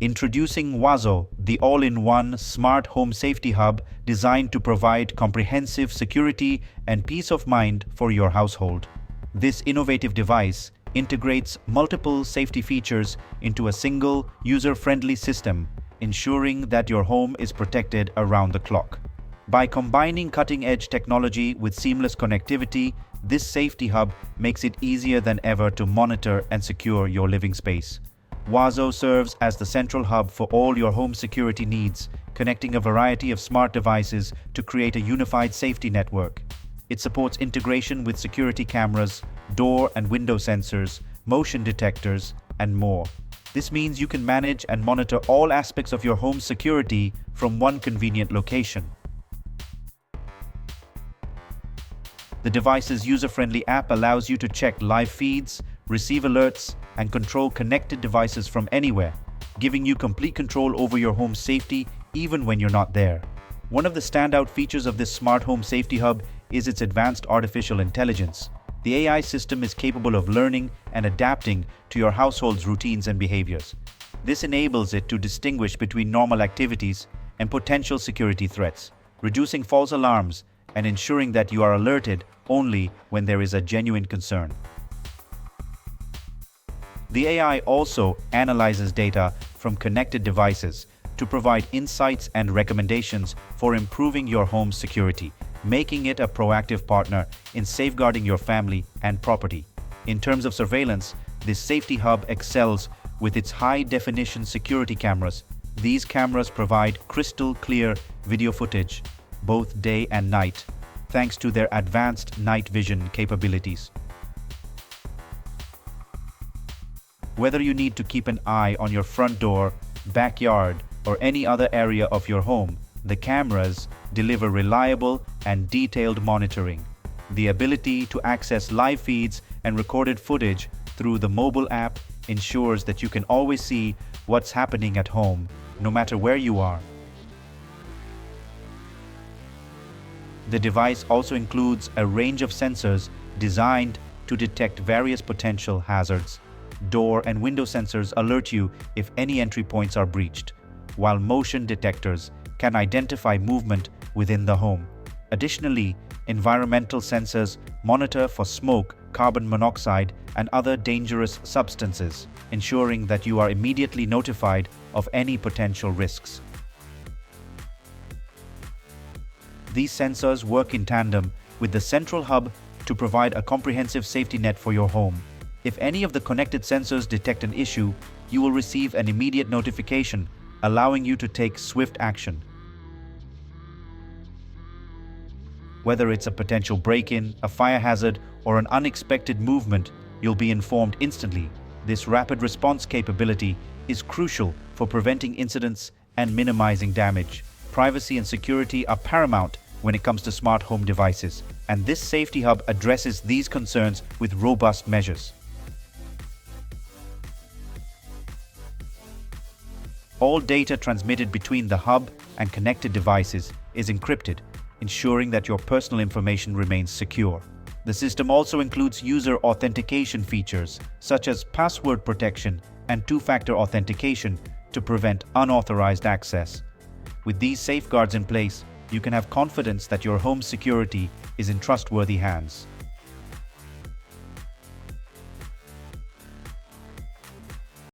Introducing Wazo, the all-in-one smart home safety hub designed to provide comprehensive security and peace of mind for your household. This innovative device integrates multiple safety features into a single, user-friendly system, ensuring that your home is protected around the clock. By combining cutting-edge technology with seamless connectivity, this safety hub makes it easier than ever to monitor and secure your living space. Wazo serves as the central hub for all your home security needs, connecting a variety of smart devices to create a unified safety network. It supports integration with security cameras, door and window sensors, motion detectors, and more. This means you can manage and monitor all aspects of your home security from one convenient location. The device's user-friendly app allows you to check live feeds, receive alerts, and control connected devices from anywhere, giving you complete control over your home safety even when you're not there. One of the standout features of this smart home safety hub is its advanced artificial intelligence. The AI system is capable of learning and adapting to your household's routines and behaviors. This enables it to distinguish between normal activities and potential security threats, reducing false alarms and ensuring that you are alerted only when there is a genuine concern. The AI also analyzes data from connected devices to provide insights and recommendations for improving your home's security, making it a proactive partner in safeguarding your family and property. In terms of surveillance, this safety hub excels with its high-definition security cameras. These cameras provide crystal-clear video footage, both day and night, thanks to their advanced night vision capabilities. Whether you need to keep an eye on your front door, backyard, or any other area of your home, the cameras deliver reliable and detailed monitoring. The ability to access live feeds and recorded footage through the mobile app ensures that you can always see what's happening at home, no matter where you are. The device also includes a range of sensors designed to detect various potential hazards. Door and window sensors alert you if any entry points are breached, while motion detectors can identify movement within the home. Additionally, environmental sensors monitor for smoke, carbon monoxide, and other dangerous substances, ensuring that you are immediately notified of any potential risks. These sensors work in tandem with the central hub to provide a comprehensive safety net for your home. If any of the connected sensors detect an issue, you will receive an immediate notification, allowing you to take swift action. Whether it's a potential break-in, a fire hazard, or an unexpected movement, you'll be informed instantly. This rapid response capability is crucial for preventing incidents and minimizing damage. Privacy and security are paramount when it comes to smart home devices, and this safety hub addresses these concerns with robust measures. All data transmitted between the hub and connected devices is encrypted, ensuring that your personal information remains secure. The system also includes user authentication features, such as password protection and two-factor authentication to prevent unauthorized access. With these safeguards in place, you can have confidence that your home security is in trustworthy hands.